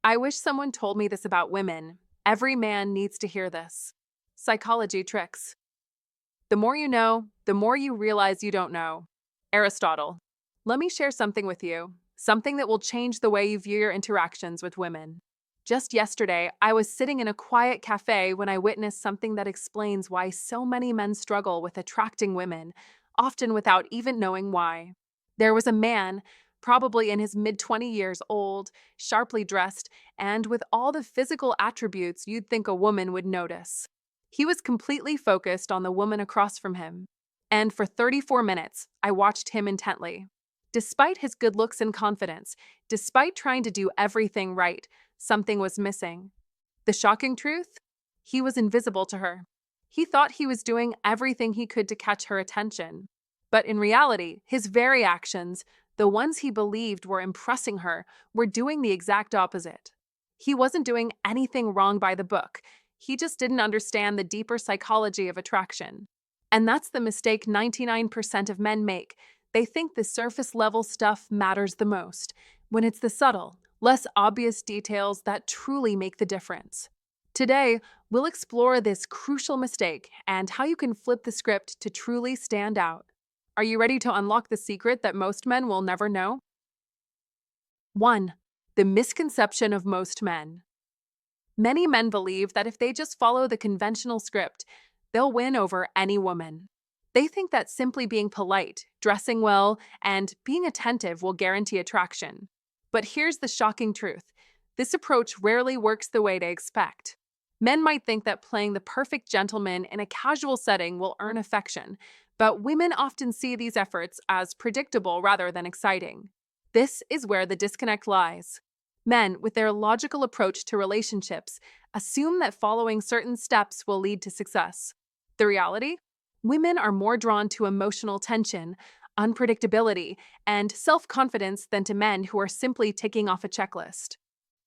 I wish someone told me this about women. Every man needs to hear this. Psychology tricks. The more you know, the more you realize you don't know. Aristotle. Let me share something with you, something that will change the way you view your interactions with women. Just yesterday, I was sitting in a quiet cafe when I witnessed something that explains why so many men struggle with attracting women, often without even knowing why. There was a man, probably in his mid 20 years old, sharply dressed, and with all the physical attributes you'd think a woman would notice. He was completely focused on the woman across from him. And for 34 minutes, I watched him intently. Despite his good looks and confidence, despite trying to do everything right, something was missing. The shocking truth? He was invisible to her. He thought he was doing everything he could to catch her attention. But in reality, his very actions, the ones he believed were impressing her, were doing the exact opposite. He wasn't doing anything wrong by the book. He just didn't understand the deeper psychology of attraction. And that's the mistake 99% of men make. They think the surface level stuff matters the most, when it's the subtle, less obvious details that truly make the difference. Today, we'll explore this crucial mistake and how you can flip the script to truly stand out. Are you ready to unlock the secret that most men will never know? 1. The misconception of most men. Many men believe that if they just follow the conventional script, they'll win over any woman. They think that simply being polite, dressing well, and being attentive will guarantee attraction. But here's the shocking truth. This approach rarely works the way they expect. Men might think that playing the perfect gentleman in a casual setting will earn affection, but women often see these efforts as predictable rather than exciting. This is where the disconnect lies. Men, with their logical approach to relationships, assume that following certain steps will lead to success. The reality? Women are more drawn to emotional tension, unpredictability, and self-confidence than to men who are simply ticking off a checklist.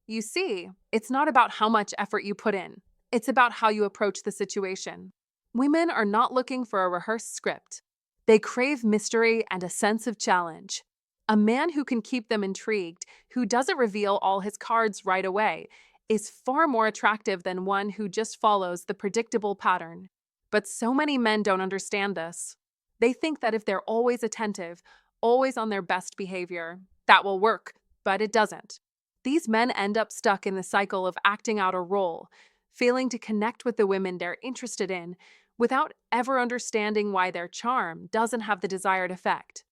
You see, it's not about how much effort you put in. It's about how you approach the situation. Women are not looking for a rehearsed script. They crave mystery and a sense of challenge. A man who can keep them intrigued, who doesn't reveal all his cards right away, is far more attractive than one who just follows the predictable pattern. But so many men don't understand this. They think that if they're always attentive, always on their best behavior, that will work, but it doesn't. These men end up stuck in the cycle of acting out a role, failing to connect with the women they're interested in, without ever understanding why their charm doesn't have the desired effect.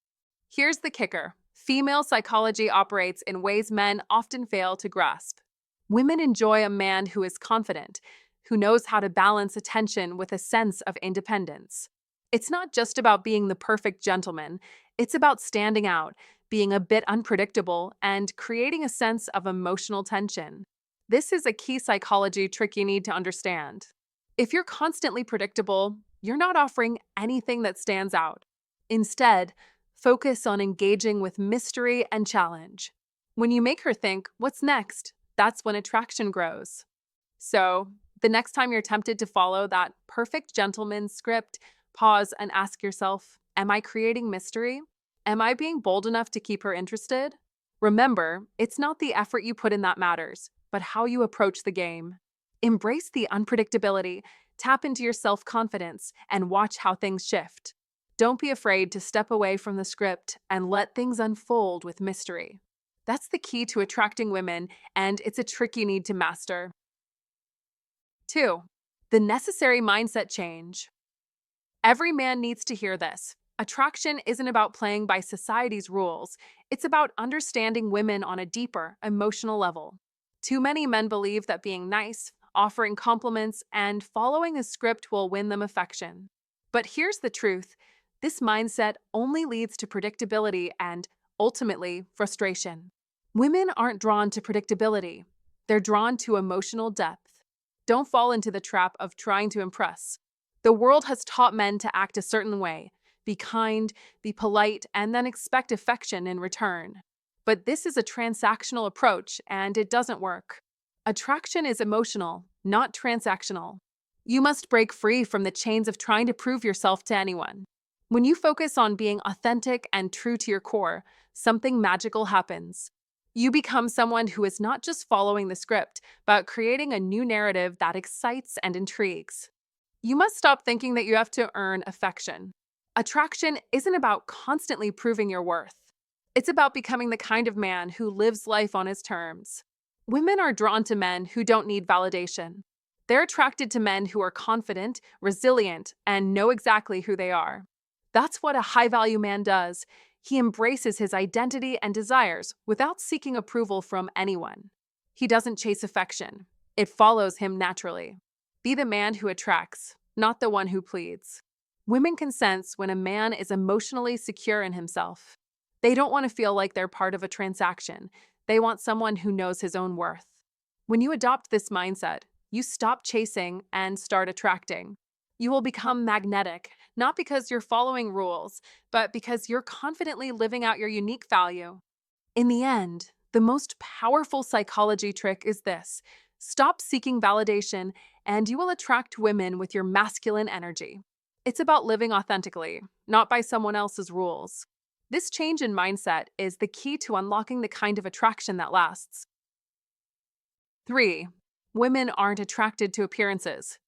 Here's the kicker. Female psychology operates in ways men often fail to grasp. Women enjoy a man who is confident, who knows how to balance attention with a sense of independence. It's not just about being the perfect gentleman, it's about standing out, being a bit unpredictable, and creating a sense of emotional tension. This is a key psychology trick you need to understand. If you're constantly predictable, you're not offering anything that stands out. Instead, focus on engaging with mystery and challenge. When you make her think, what's next? That's when attraction grows. So, the next time you're tempted to follow that perfect gentleman script, pause and ask yourself, am I creating mystery? Am I being bold enough to keep her interested? Remember, it's not the effort you put in that matters, but how you approach the game. Embrace the unpredictability, tap into your self-confidence, and watch how things shift. Don't be afraid to step away from the script and let things unfold with mystery. That's the key to attracting women, and it's a trick you need to master. 2. The necessary mindset change. Every man needs to hear this. Attraction isn't about playing by society's rules. It's about understanding women on a deeper, emotional level. Too many men believe that being nice, offering compliments, and following a script will win them affection. But here's the truth. This mindset only leads to predictability and, ultimately, frustration. Women aren't drawn to predictability. They're drawn to emotional depth. Don't fall into the trap of trying to impress. The world has taught men to act a certain way, be kind, be polite, and then expect affection in return. But this is a transactional approach, and it doesn't work. Attraction is emotional, not transactional. You must break free from the chains of trying to prove yourself to anyone. When you focus on being authentic and true to your core, something magical happens. You become someone who is not just following the script, but creating a new narrative that excites and intrigues. You must stop thinking that you have to earn affection. Attraction isn't about constantly proving your worth. It's about becoming the kind of man who lives life on his terms. Women are drawn to men who don't need validation. They're attracted to men who are confident, resilient, and know exactly who they are. That's what a high value man does. He embraces his identity and desires without seeking approval from anyone. He doesn't chase affection, it follows him naturally. Be the man who attracts, not the one who pleads. Women can sense when a man is emotionally secure in himself. They don't want to feel like they're part of a transaction. They want someone who knows his own worth. When you adopt this mindset, you stop chasing and start attracting. You will become magnetic, not because you're following rules, but because you're confidently living out your unique value. In the end, the most powerful psychology trick is this: stop seeking validation, and you will attract women with your masculine energy. It's about living authentically, not by someone else's rules. This change in mindset is the key to unlocking the kind of attraction that lasts. 3. Women aren't attracted to appearances.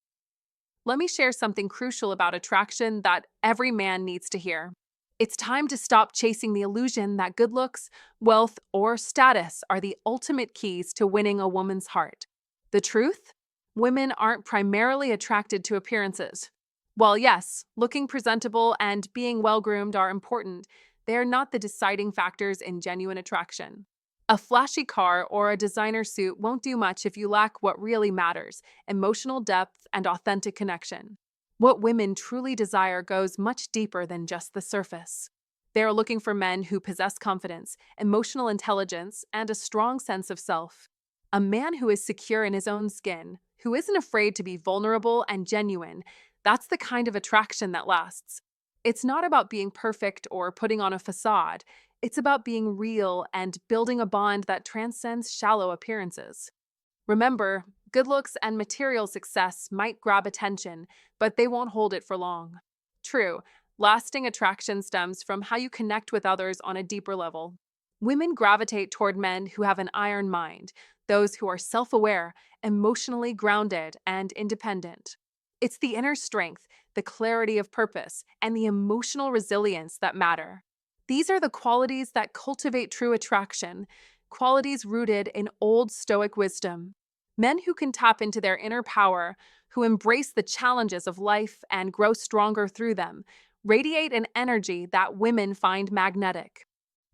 Let me share something crucial about attraction that every man needs to hear. It's time to stop chasing the illusion that good looks, wealth, or status are the ultimate keys to winning a woman's heart. The truth? Women aren't primarily attracted to appearances. While yes, looking presentable and being well-groomed are important, they are not the deciding factors in genuine attraction. A flashy car or a designer suit won't do much if you lack what really matters: emotional depth and authentic connection. What women truly desire goes much deeper than just the surface. They are looking for men who possess confidence, emotional intelligence, and a strong sense of self. A man who is secure in his own skin, who isn't afraid to be vulnerable and genuine, that's the kind of attraction that lasts. It's not about being perfect or putting on a facade. It's about being real and building a bond that transcends shallow appearances. Remember, good looks and material success might grab attention, but they won't hold it for long. True, lasting attraction stems from how you connect with others on a deeper level. Women gravitate toward men who have an iron mind, those who are self-aware, emotionally grounded, and independent. It's the inner strength, the clarity of purpose, and the emotional resilience that matter. These are the qualities that cultivate true attraction, qualities rooted in old Stoic wisdom. Men who can tap into their inner power, who embrace the challenges of life and grow stronger through them, radiate an energy that women find magnetic.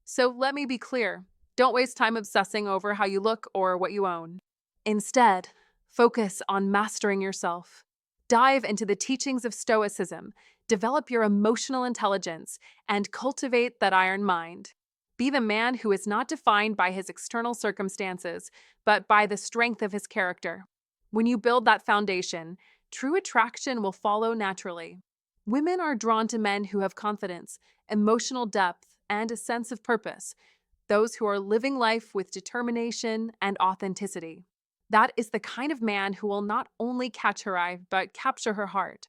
So let me be clear, don't waste time obsessing over how you look or what you own. Instead, focus on mastering yourself. Dive into the teachings of Stoicism, develop your emotional intelligence, and cultivate that iron mind. Be the man who is not defined by his external circumstances, but by the strength of his character. When you build that foundation, true attraction will follow naturally. Women are drawn to men who have confidence, emotional depth, and a sense of purpose, those who are living life with determination and authenticity. That is the kind of man who will not only catch her eye, but capture her heart.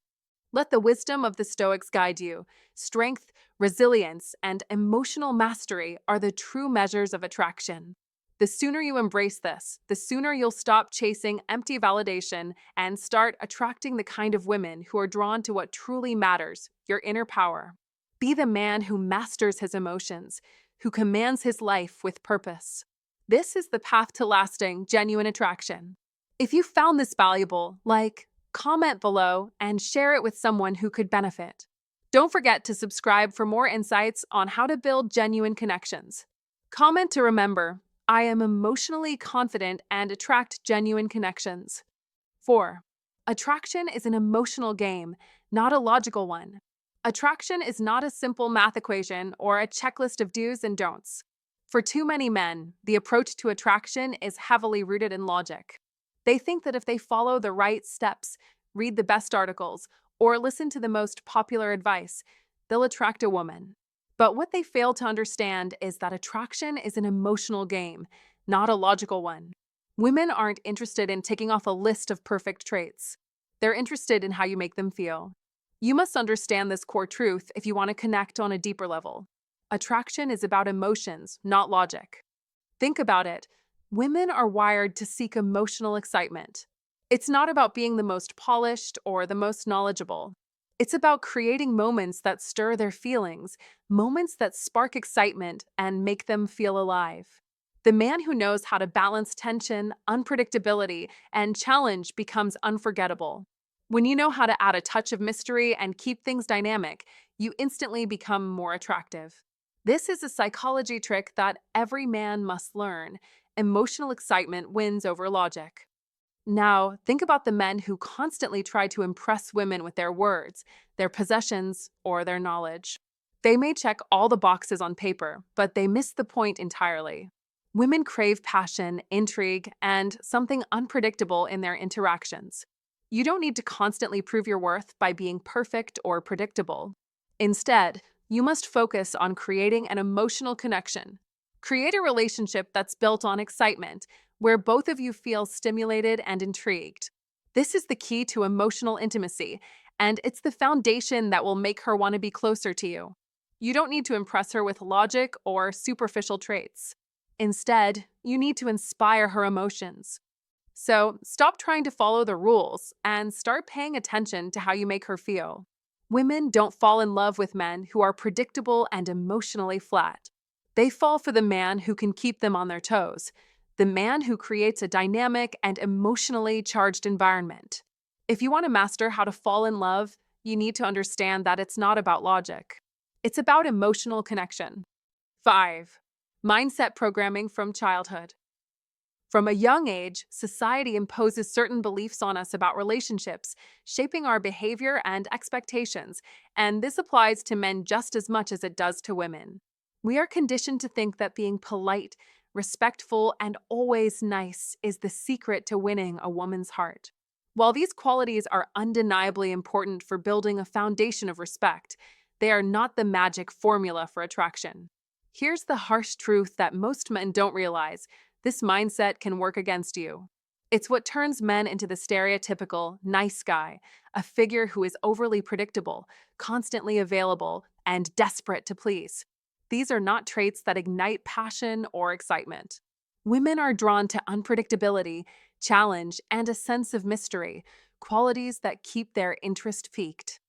Let the wisdom of the Stoics guide you. Strength, resilience, and emotional mastery are the true measures of attraction. The sooner you embrace this, the sooner you'll stop chasing empty validation and start attracting the kind of women who are drawn to what truly matters: your inner power. Be the man who masters his emotions, who commands his life with purpose. This is the path to lasting, genuine attraction. If you found this valuable, comment below, and share it with someone who could benefit. Don't forget to subscribe for more insights on how to build genuine connections. Comment to remember: I am emotionally confident and attract genuine connections. 4. Attraction is an emotional game, not a logical one. Attraction is not a simple math equation or a checklist of do's and don'ts. For too many men, the approach to attraction is heavily rooted in logic. They think that if they follow the right steps, read the best articles, or listen to the most popular advice, they'll attract a woman. But what they fail to understand is that attraction is an emotional game, not a logical one. Women aren't interested in ticking off a list of perfect traits. They're interested in how you make them feel. You must understand this core truth if you want to connect on a deeper level. Attraction is about emotions, not logic. Think about it. Women are wired to seek emotional excitement. It's not about being the most polished or the most knowledgeable. It's about creating moments that stir their feelings, moments that spark excitement and make them feel alive. The man who knows how to balance tension, unpredictability, and challenge becomes unforgettable. When you know how to add a touch of mystery and keep things dynamic, you instantly become more attractive. This is a psychology trick that every man must learn. Emotional excitement wins over logic. Now, think about the men who constantly try to impress women with their words, their possessions, or their knowledge. They may check all the boxes on paper, but they miss the point entirely. Women crave passion, intrigue, and something unpredictable in their interactions. You don't need to constantly prove your worth by being perfect or predictable. Instead, you must focus on creating an emotional connection. Create a relationship that's built on excitement, where both of you feel stimulated and intrigued. This is the key to emotional intimacy, and it's the foundation that will make her want to be closer to you. You don't need to impress her with logic or superficial traits. Instead, you need to inspire her emotions. So, stop trying to follow the rules and start paying attention to how you make her feel. Women don't fall in love with men who are predictable and emotionally flat. They fall for the man who can keep them on their toes, the man who creates a dynamic and emotionally charged environment. If you want to master how to fall in love, you need to understand that it's not about logic. It's about emotional connection. 5. Mindset programming from childhood. From a young age, society imposes certain beliefs on us about relationships, shaping our behavior and expectations, and this applies to men just as much as it does to women. We are conditioned to think that being polite, respectful, and always nice is the secret to winning a woman's heart. While these qualities are undeniably important for building a foundation of respect, they are not the magic formula for attraction. Here's the harsh truth that most men don't realize: this mindset can work against you. It's what turns men into the stereotypical nice guy, a figure who is overly predictable, constantly available, and desperate to please. These are not traits that ignite passion or excitement. Women are drawn to unpredictability, challenge, and a sense of mystery, qualities that keep their interest piqued.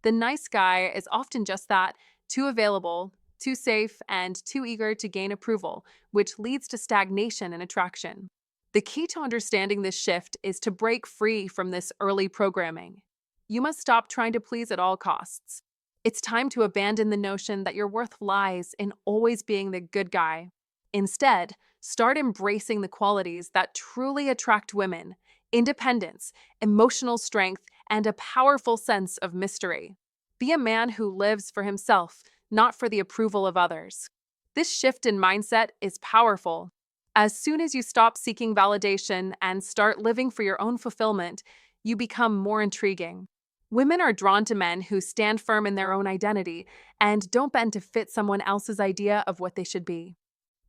The nice guy is often just that: too available, too safe, and too eager to gain approval, which leads to stagnation and attraction. The key to understanding this shift is to break free from this early programming. You must stop trying to please at all costs. It's time to abandon the notion that your worth lies in always being the good guy. Instead, start embracing the qualities that truly attract women: independence, emotional strength, and a powerful sense of mystery. Be a man who lives for himself, not for the approval of others. This shift in mindset is powerful. As soon as you stop seeking validation and start living for your own fulfillment, you become more intriguing. Women are drawn to men who stand firm in their own identity and don't bend to fit someone else's idea of what they should be.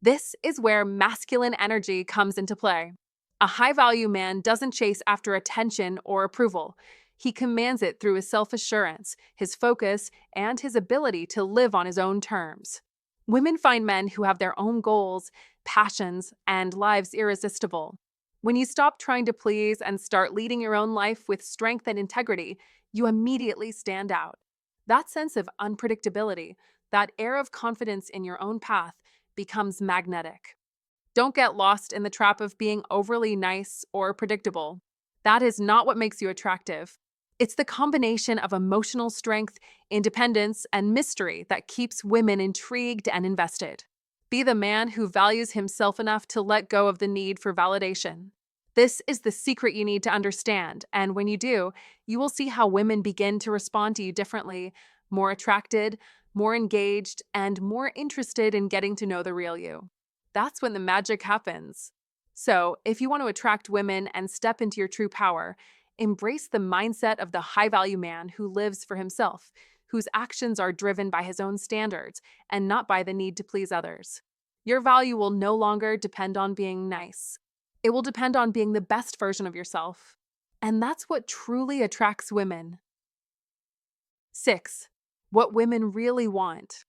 This is where masculine energy comes into play. A high-value man doesn't chase after attention or approval. He commands it through his self-assurance, his focus, and his ability to live on his own terms. Women find men who have their own goals, passions, and lives irresistible. When you stop trying to please and start leading your own life with strength and integrity, you immediately stand out. That sense of unpredictability, that air of confidence in your own path, becomes magnetic. Don't get lost in the trap of being overly nice or predictable. That is not what makes you attractive. It's the combination of emotional strength, independence, and mystery that keeps women intrigued and invested. Be the man who values himself enough to let go of the need for validation. This is the secret you need to understand, and when you do, you will see how women begin to respond to you differently, more attracted, more engaged, and more interested in getting to know the real you. That's when the magic happens. So, if you want to attract women and step into your true power, embrace the mindset of the high-value man who lives for himself, whose actions are driven by his own standards and not by the need to please others. Your value will no longer depend on being nice. It will depend on being the best version of yourself. And that's what truly attracts women. 6. What women really want.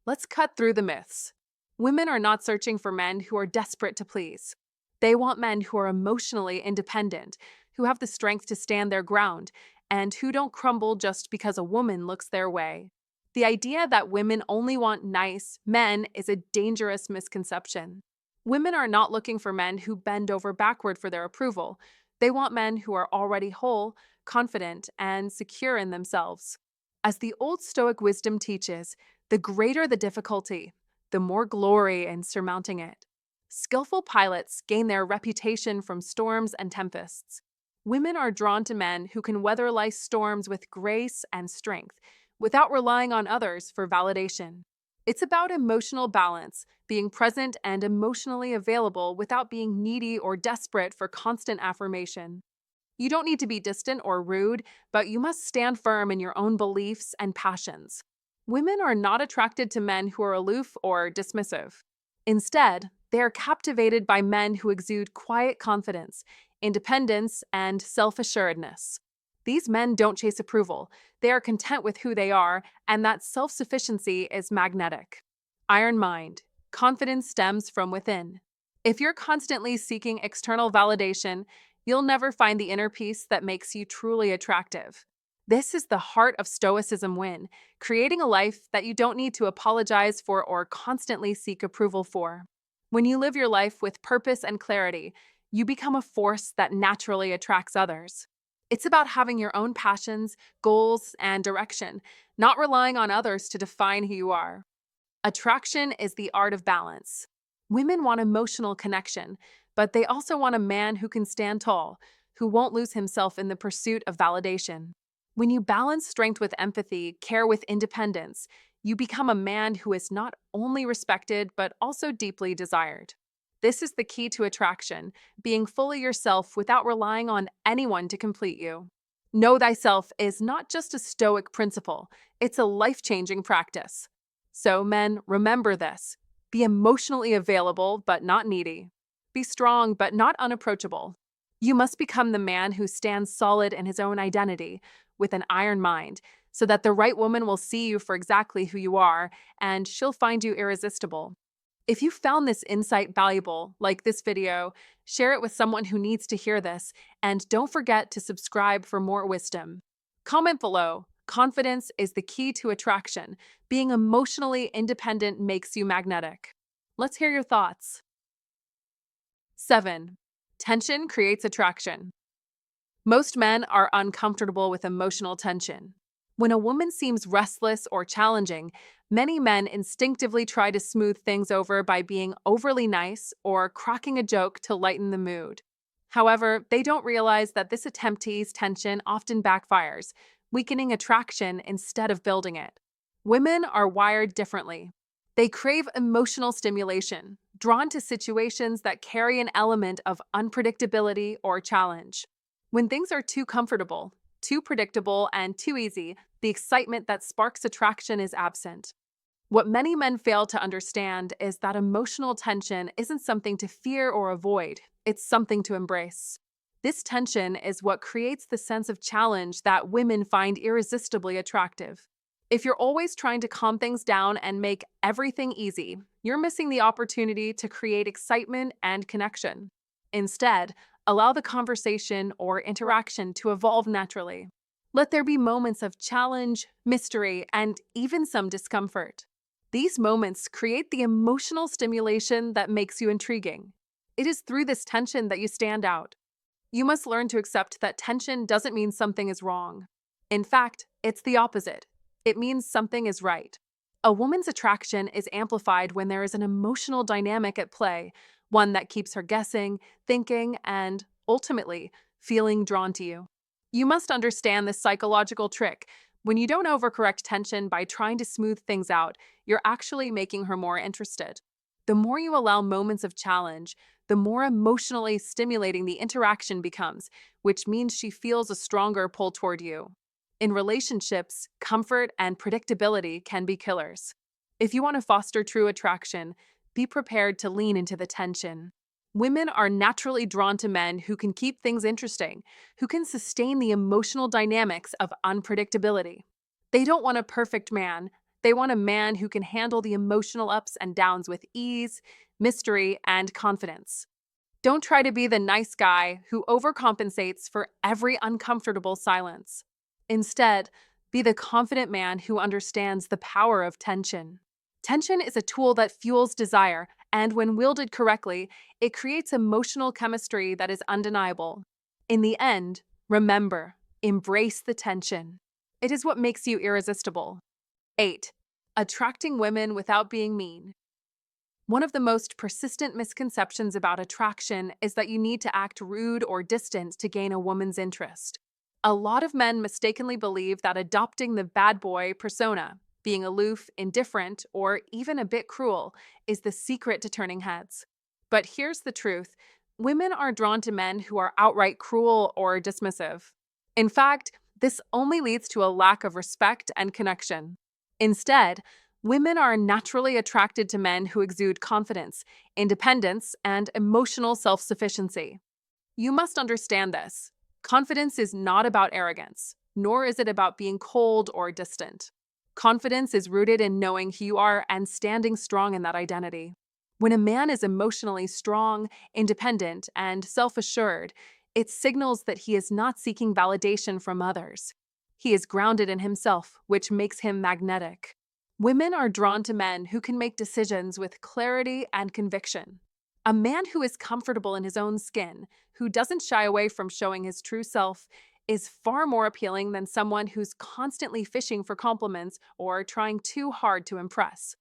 Let's cut through the myths. Women are not searching for men who are desperate to please. They want men who are emotionally independent, who have the strength to stand their ground, and who don't crumble just because a woman looks their way. The idea that women only want nice men is a dangerous misconception. Women are not looking for men who bend over backward for their approval. They want men who are already whole, confident, and secure in themselves. As the old Stoic wisdom teaches, the greater the difficulty, the more glory in surmounting it. Skillful pilots gain their reputation from storms and tempests. Women are drawn to men who can weather life's storms with grace and strength, without relying on others for validation. It's about emotional balance, being present and emotionally available without being needy or desperate for constant affirmation. You don't need to be distant or rude, but you must stand firm in your own beliefs and passions. Women are not attracted to men who are aloof or dismissive. Instead, they are captivated by men who exude quiet confidence, independence, and self-assuredness. These men don't chase approval. They are content with who they are, and that self-sufficiency is magnetic. Iron mind. Confidence stems from within. If you're constantly seeking external validation, you'll never find the inner peace that makes you truly attractive. This is the heart of Stoicism win, creating a life that you don't need to apologize for or constantly seek approval for. When you live your life with purpose and clarity, you become a force that naturally attracts others. It's about having your own passions, goals, and direction, not relying on others to define who you are. Attraction is the art of balance. Women want emotional connection, but they also want a man who can stand tall, who won't lose himself in the pursuit of validation. When you balance strength with empathy, care with independence, you become a man who is not only respected but also deeply desired. This is the key to attraction, being fully yourself without relying on anyone to complete you. Know thyself is not just a Stoic principle, it's a life-changing practice. So, men, remember this. Be emotionally available but not needy. Be strong but not unapproachable. You must become the man who stands solid in his own identity, with an iron mind, so that the right woman will see you for exactly who you are, and she'll find you irresistible. If you found this insight valuable, like this video, share it with someone who needs to hear this, and don't forget to subscribe for more wisdom. Comment below. Confidence is the key to attraction. Being emotionally independent makes you magnetic. Let's hear your thoughts. 7. Tension creates attraction. Most men are uncomfortable with emotional tension. When a woman seems restless or challenging, many men instinctively try to smooth things over by being overly nice or cracking a joke to lighten the mood. However, they don't realize that this attempt to ease tension often backfires, weakening attraction instead of building it. Women are wired differently. They crave emotional stimulation, drawn to situations that carry an element of unpredictability or challenge. When things are too comfortable, too predictable, and too easy, the excitement that sparks attraction is absent. What many men fail to understand is that emotional tension isn't something to fear or avoid, it's something to embrace. This tension is what creates the sense of challenge that women find irresistibly attractive. If you're always trying to calm things down and make everything easy, you're missing the opportunity to create excitement and connection. Instead, allow the conversation or interaction to evolve naturally. Let there be moments of challenge, mystery, and even some discomfort. These moments create the emotional stimulation that makes you intriguing. It is through this tension that you stand out. You must learn to accept that tension doesn't mean something is wrong. In fact, it's the opposite. It means something is right. A woman's attraction is amplified when there is an emotional dynamic at play, one that keeps her guessing, thinking, and, ultimately, feeling drawn to you. You must understand this psychological trick. When you don't overcorrect tension by trying to smooth things out, you're actually making her more interested. The more you allow moments of challenge, the more emotionally stimulating the interaction becomes, which means she feels a stronger pull toward you. In relationships, comfort and predictability can be killers. If you want to foster true attraction, be prepared to lean into the tension. Women are naturally drawn to men who can keep things interesting, who can sustain the emotional dynamics of unpredictability. They don't want a perfect man, They want a man who can handle the emotional ups and downs with ease, mystery, and confidence. Don't try to be the nice guy who overcompensates for every uncomfortable silence. Instead, be the confident man who understands the power of tension. Tension is a tool that fuels desire, and when wielded correctly, it creates emotional chemistry that is undeniable. In the end, remember, embrace the tension. It is what makes you irresistible. 8. Attracting women without being mean. One of the most persistent misconceptions about attraction is that you need to act rude or distant to gain a woman's interest. A lot of men mistakenly believe that adopting the bad boy persona, being aloof, indifferent, or even a bit cruel, is the secret to turning heads. But here's the truth: women are drawn to men who are outright cruel or dismissive. In fact, this only leads to a lack of respect and connection. Instead, women are naturally attracted to men who exude confidence, independence, and emotional self-sufficiency. You must understand this. Confidence is not about arrogance, nor is it about being cold or distant. Confidence is rooted in knowing who you are and standing strong in that identity. When a man is emotionally strong, independent, and self-assured, it signals that he is not seeking validation from others. He is grounded in himself, which makes him magnetic. Women are drawn to men who can make decisions with clarity and conviction. A man who is comfortable in his own skin, who doesn't shy away from showing his true self, is far more appealing than someone who's constantly fishing for compliments or trying too hard to impress.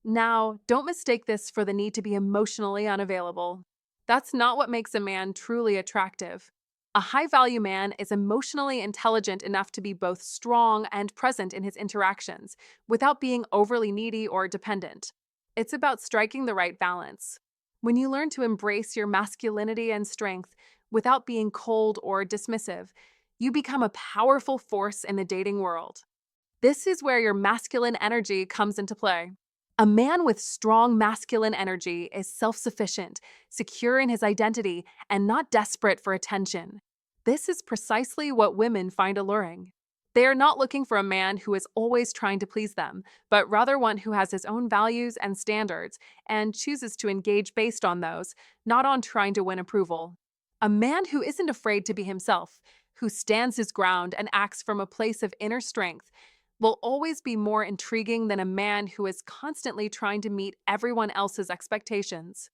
Now, don't mistake this for the need to be emotionally unavailable. That's not what makes a man truly attractive. A high-value man is emotionally intelligent enough to be both strong and present in his interactions, without being overly needy or dependent. It's about striking the right balance. When you learn to embrace your masculinity and strength without being cold or dismissive, you become a powerful force in the dating world. This is where your masculine energy comes into play. A man with strong masculine energy is self-sufficient, secure in his identity, and not desperate for attention. This is precisely what women find alluring. They are not looking for a man who is always trying to please them, but rather one who has his own values and standards and chooses to engage based on those, not on trying to win approval. A man who isn't afraid to be himself, who stands his ground and acts from a place of inner strength, will always be more intriguing than a man who is constantly trying to meet everyone else's expectations.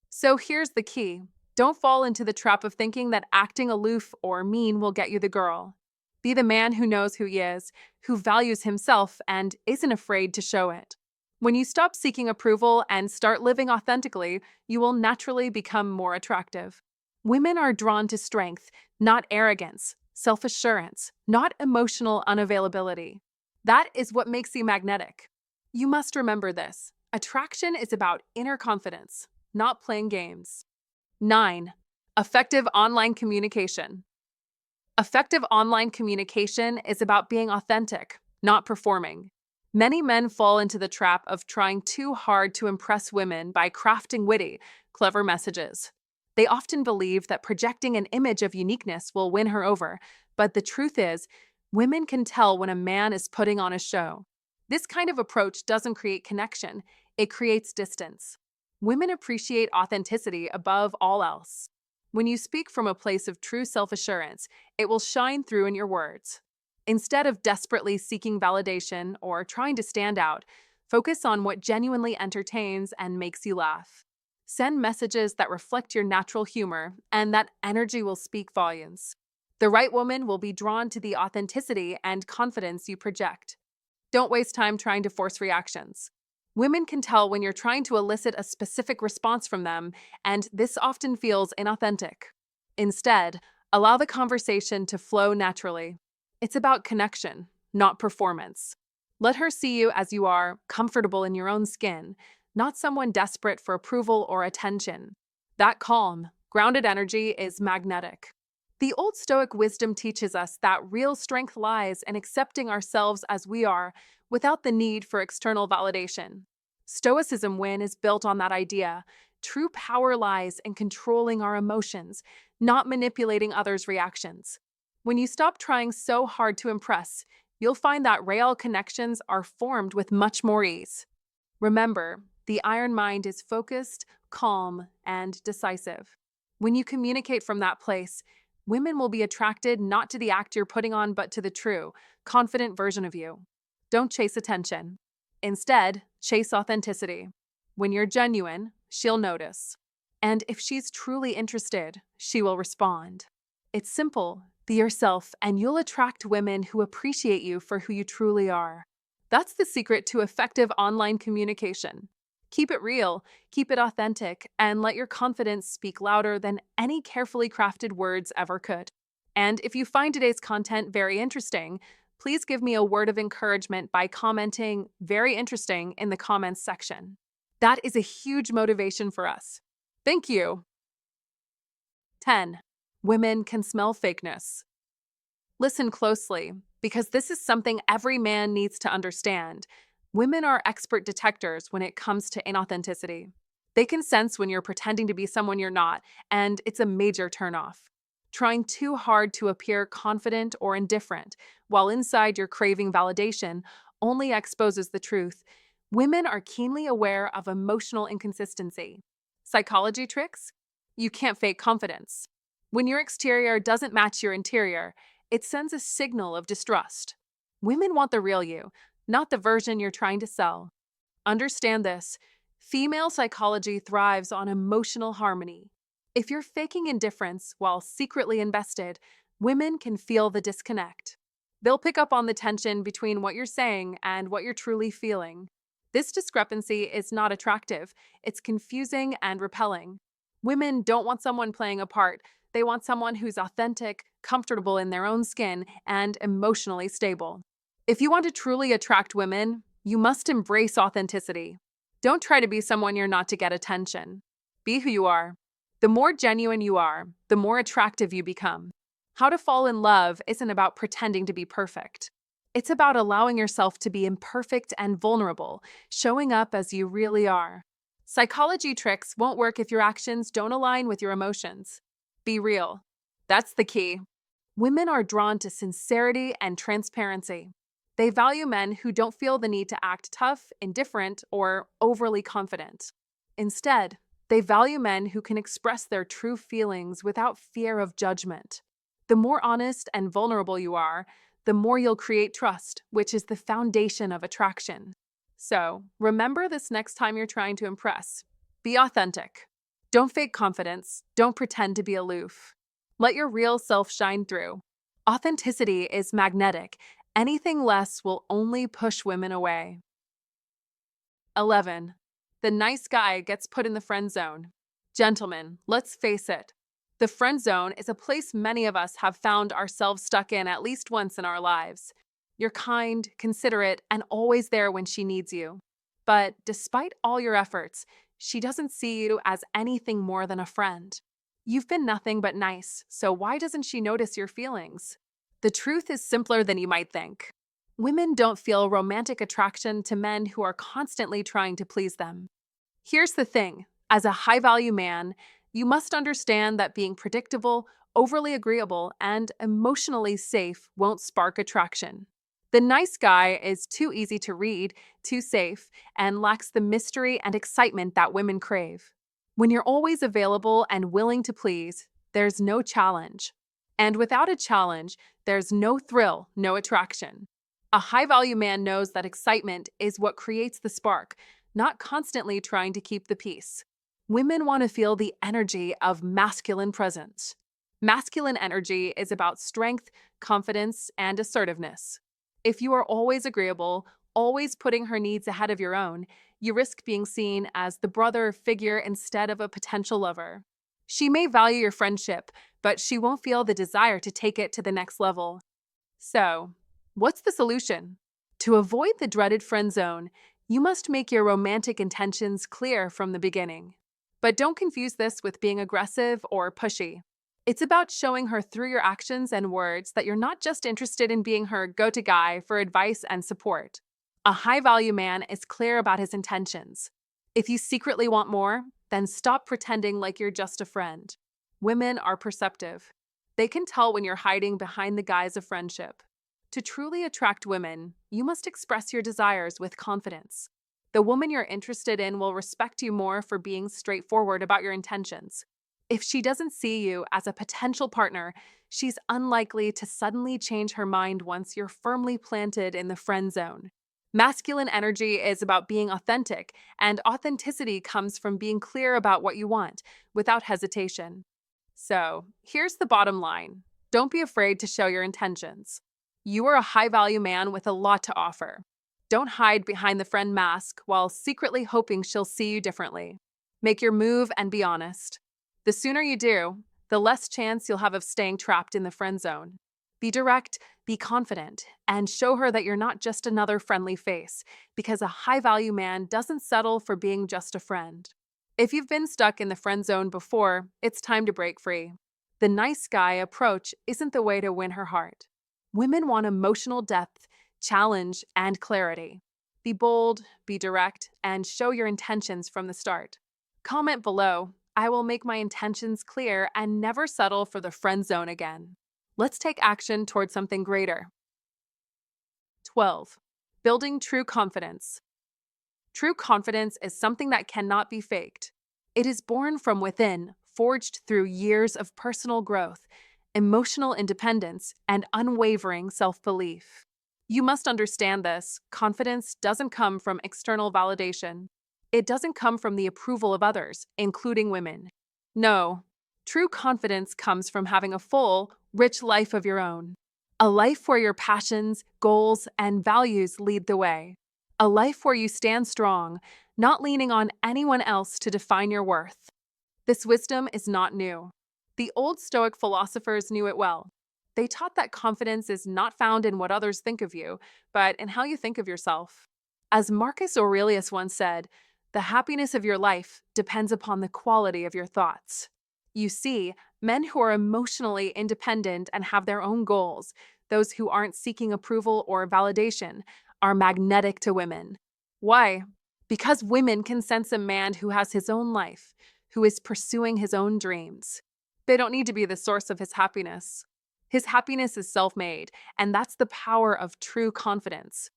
So here's the key. Don't fall into the trap of thinking that acting aloof or mean will get you the girl. Be the man who knows who he is, who values himself, and isn't afraid to show it. When you stop seeking approval and start living authentically, you will naturally become more attractive. Women are drawn to strength, not arrogance, self-assurance, not emotional unavailability. That is what makes you magnetic. You must remember this. Attraction is about inner confidence, not playing games. 9. Effective online communication. Effective online communication is about being authentic, not performing. Many men fall into the trap of trying too hard to impress women by crafting witty, clever messages. They often believe that projecting an image of uniqueness will win her over, but the truth is, women can tell when a man is putting on a show. This kind of approach doesn't create connection, it creates distance. Women appreciate authenticity above all else. When you speak from a place of true self-assurance, it will shine through in your words. Instead of desperately seeking validation or trying to stand out, focus on what genuinely entertains and makes you laugh. Send messages that reflect your natural humor, and that energy will speak volumes. The right woman will be drawn to the authenticity and confidence you project. Don't waste time trying to force reactions. Women can tell when you're trying to elicit a specific response from them, and this often feels inauthentic. Instead, allow the conversation to flow naturally. It's about connection, not performance. Let her see you as you are, comfortable in your own skin, not someone desperate for approval or attention. That calm, grounded energy is magnetic. The Old Stoic wisdom teaches us that real strength lies in accepting ourselves as we are, without the need for external validation. Stoicism win is built on that idea. True power lies in controlling our emotions, not manipulating others' reactions. When you stop trying so hard to impress, You'll find that real connections are formed with much more ease. Remember, the iron mind is focused, calm, and decisive. When you communicate from that place, women will be attracted not to the act you're putting on, but to the true, confident version of you. Don't chase attention. Instead, chase authenticity. When you're genuine, she'll notice. And if she's truly interested, she will respond. It's simple. Be yourself, and you'll attract women who appreciate you for who you truly are. That's the secret to effective online communication. Keep it real, keep it authentic, and let your confidence speak louder than any carefully crafted words ever could. And if you find today's content very interesting, please give me a word of encouragement by commenting "very interesting" in the comments section. That is a huge motivation for us. Thank you. 10. Women can smell fakeness. Listen closely, because this is something every man needs to understand. Women are expert detectors when it comes to inauthenticity. They can sense when you're pretending to be someone you're not, and it's a major turnoff. Trying too hard to appear confident or indifferent, while inside you're craving validation, only exposes the truth. Women are keenly aware of emotional inconsistency. Psychology tricks? You can't fake confidence. When your exterior doesn't match your interior, it sends a signal of distrust. Women want the real you, not the version you're trying to sell. Understand this. Female psychology thrives on emotional harmony. If you're faking indifference while secretly invested, women can feel the disconnect. They'll pick up on the tension between what you're saying and what you're truly feeling. This discrepancy is not attractive. It's confusing and repelling. Women don't want someone playing a part. They want someone who's authentic, comfortable in their own skin, and emotionally stable. If you want to truly attract women, you must embrace authenticity. Don't try to be someone you're not to get attention. Be who you are. The more genuine you are, the more attractive you become. How to fall in love isn't about pretending to be perfect. It's about allowing yourself to be imperfect and vulnerable, showing up as you really are. Psychology tricks won't work if your actions don't align with your emotions. Be real. That's the key. Women are drawn to sincerity and transparency. They value men who don't feel the need to act tough, indifferent, or overly confident. Instead, they value men who can express their true feelings without fear of judgment. The more honest and vulnerable you are, the more you'll create trust, which is the foundation of attraction. So, remember this next time you're trying to impress. Be authentic. Don't fake confidence. Don't pretend to be aloof. Let your real self shine through. Authenticity is magnetic. Anything less will only push women away. 11. The nice guy gets put in the friend zone. Gentlemen, let's face it. The friend zone is a place many of us have found ourselves stuck in at least once in our lives. You're kind, considerate, and always there when she needs you. But despite all your efforts, she doesn't see you as anything more than a friend. You've been nothing but nice, so why doesn't she notice your feelings? The truth is simpler than you might think. Women don't feel romantic attraction to men who are constantly trying to please them. Here's the thing. As a high-value man, you must understand that being predictable, overly agreeable, and emotionally safe won't spark attraction. The nice guy is too easy to read, too safe, and lacks the mystery and excitement that women crave. When you're always available and willing to please, there's no challenge. And without a challenge, there's no thrill, no attraction. A high-value man knows that excitement is what creates the spark, not constantly trying to keep the peace. Women want to feel the energy of masculine presence. Masculine energy is about strength, confidence, and assertiveness. If you are always agreeable, always putting her needs ahead of your own, you risk being seen as the brother figure instead of a potential lover. She may value your friendship, but she won't feel the desire to take it to the next level. So, what's the solution? To avoid the dreaded friend zone, you must make your romantic intentions clear from the beginning. But don't confuse this with being aggressive or pushy. It's about showing her through your actions and words that you're not just interested in being her go-to guy for advice and support. A high-value man is clear about his intentions. If you secretly want more, then stop pretending like you're just a friend. Women are perceptive. They can tell when you're hiding behind the guise of friendship. To truly attract women, you must express your desires with confidence. The woman you're interested in will respect you more for being straightforward about your intentions. If she doesn't see you as a potential partner, she's unlikely to suddenly change her mind once you're firmly planted in the friend zone. Masculine energy is about being authentic, and authenticity comes from being clear about what you want, without hesitation. So, here's the bottom line. Don't be afraid to show your intentions. You are a high value man with a lot to offer. Don't hide behind the friend mask while secretly hoping she'll see you differently. Make your move and be honest. The sooner you do, the less chance you'll have of staying trapped in the friend zone. Be direct, be confident, and show her that you're not just another friendly face, because a high value man doesn't settle for being just a friend. If you've been stuck in the friend zone before, it's time to break free. The nice guy approach isn't the way to win her heart. Women want emotional depth, challenge, and clarity. Be bold, be direct, and show your intentions from the start. Comment below. I will make my intentions clear and never settle for the friend zone again. Let's take action toward something greater. 12. Building true confidence. True confidence is something that cannot be faked. It is born from within, forged through years of personal growth, emotional independence, and unwavering self-belief. You must understand this. Confidence doesn't come from external validation. It doesn't come from the approval of others, including women. No, true confidence comes from having a full, rich life of your own. A life where your passions, goals, and values lead the way. A life where you stand strong, not leaning on anyone else to define your worth. This wisdom is not new. The old Stoic philosophers knew it well. They taught that confidence is not found in what others think of you, but in how you think of yourself. As Marcus Aurelius once said, the happiness of your life depends upon the quality of your thoughts. You see, men who are emotionally independent and have their own goals, those who aren't seeking approval or validation, are magnetic to women. Why? Because women can sense a man who has his own life, who is pursuing his own dreams. They don't need to be the source of his happiness. His happiness is self-made, and that's the power of true confidence.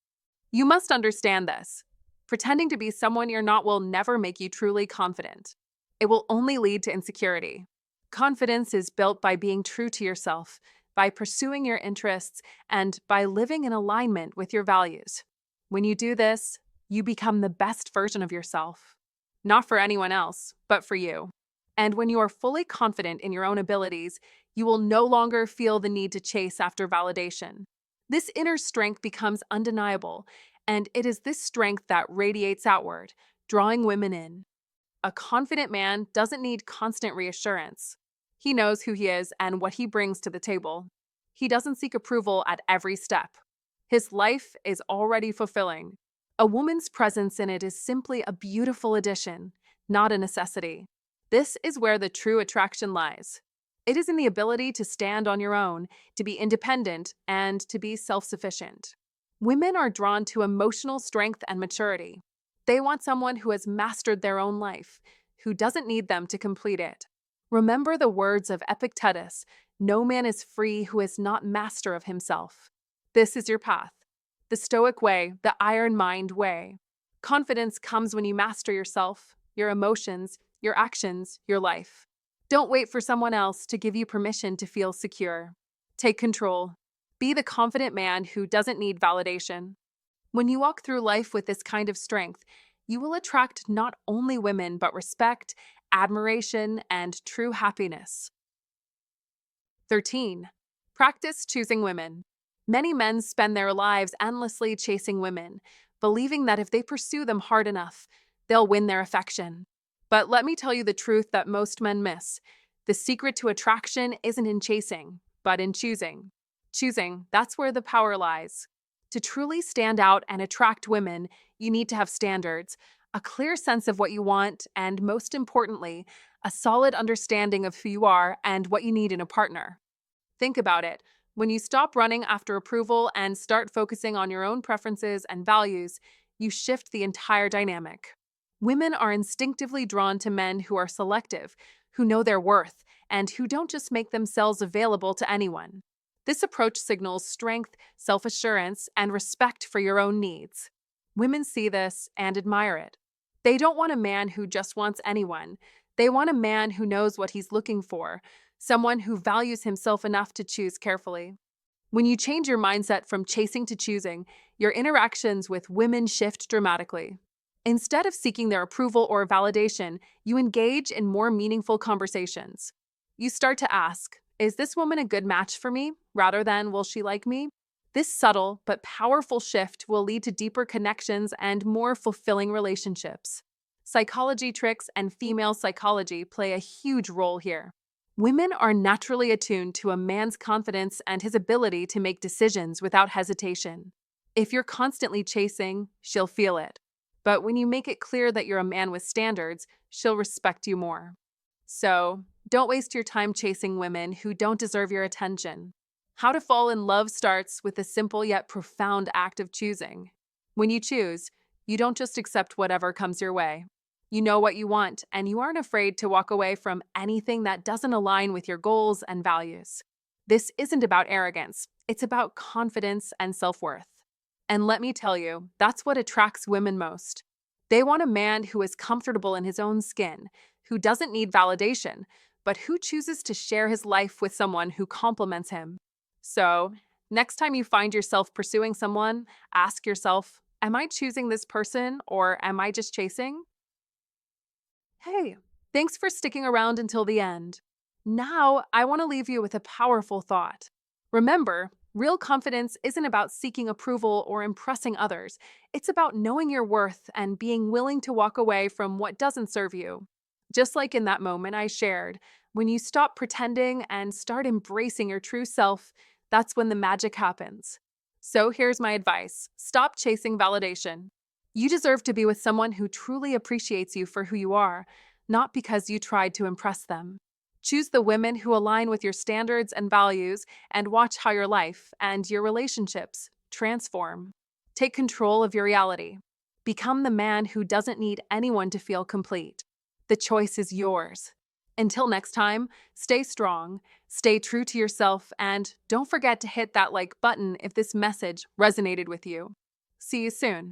You must understand this. Pretending to be someone you're not will never make you truly confident. It will only lead to insecurity. Confidence is built by being true to yourself, by pursuing your interests, and by living in alignment with your values. When you do this, you become the best version of yourself. Not for anyone else, but for you. And when you are fully confident in your own abilities, you will no longer feel the need to chase after validation. This inner strength becomes undeniable, and it is this strength that radiates outward, drawing women in. A confident man doesn't need constant reassurance. He knows who he is and what he brings to the table. He doesn't seek approval at every step. His life is already fulfilling. A woman's presence in it is simply a beautiful addition, not a necessity. This is where the true attraction lies. It is in the ability to stand on your own, to be independent, and to be self-sufficient. Women are drawn to emotional strength and maturity. They want someone who has mastered their own life, who doesn't need them to complete it. Remember the words of Epictetus, "No man is free who is not master of himself." This is your path. The Stoic way, the iron mind way. Confidence comes when you master yourself, your emotions, your actions, your life. Don't wait for someone else to give you permission to feel secure. Take control. Be the confident man who doesn't need validation. When you walk through life with this kind of strength, you will attract not only women, but respect, admiration, and true happiness. 13. Practice choosing women. Many men spend their lives endlessly chasing women, believing that if they pursue them hard enough, they'll win their affection. But let me tell you the truth that most men miss. The secret to attraction isn't in chasing, but in choosing. Choosing, that's where the power lies. To truly stand out and attract women, you need to have standards, a clear sense of what you want, and most importantly, a solid understanding of who you are and what you need in a partner. Think about it. When you stop running after approval and start focusing on your own preferences and values, you shift the entire dynamic. Women are instinctively drawn to men who are selective, who know their worth, and who don't just make themselves available to anyone. This approach signals strength, self-assurance, and respect for your own needs. Women see this and admire it. They don't want a man who just wants anyone. They want a man who knows what he's looking for, someone who values himself enough to choose carefully. When you change your mindset from chasing to choosing, your interactions with women shift dramatically. Instead of seeking their approval or validation, you engage in more meaningful conversations. You start to ask, is this woman a good match for me? Rather than, will she like me? This subtle but powerful shift will lead to deeper connections and more fulfilling relationships. Psychology tricks and female psychology play a huge role here. Women are naturally attuned to a man's confidence and his ability to make decisions without hesitation. If you're constantly chasing, she'll feel it. But when you make it clear that you're a man with standards, she'll respect you more. So, don't waste your time chasing women who don't deserve your attention. How to fall in love starts with a simple yet profound act of choosing. When you choose, you don't just accept whatever comes your way. You know what you want, and you aren't afraid to walk away from anything that doesn't align with your goals and values. This isn't about arrogance, it's about confidence and self-worth. And let me tell you, that's what attracts women most. They want a man who is comfortable in his own skin, who doesn't need validation, but who chooses to share his life with someone who compliments him. So, next time you find yourself pursuing someone, ask yourself, am I choosing this person or am I just chasing? Hey, thanks for sticking around until the end. Now, I want to leave you with a powerful thought. Remember, real confidence isn't about seeking approval or impressing others. It's about knowing your worth and being willing to walk away from what doesn't serve you. Just like in that moment I shared, when you stop pretending and start embracing your true self, that's when the magic happens. So here's my advice. Stop chasing validation. You deserve to be with someone who truly appreciates you for who you are, not because you tried to impress them. Choose the women who align with your standards and values, and watch how your life and your relationships transform. Take control of your reality. Become the man who doesn't need anyone to feel complete. The choice is yours. Until next time, stay strong, stay true to yourself, and don't forget to hit that like button if this message resonated with you. See you soon.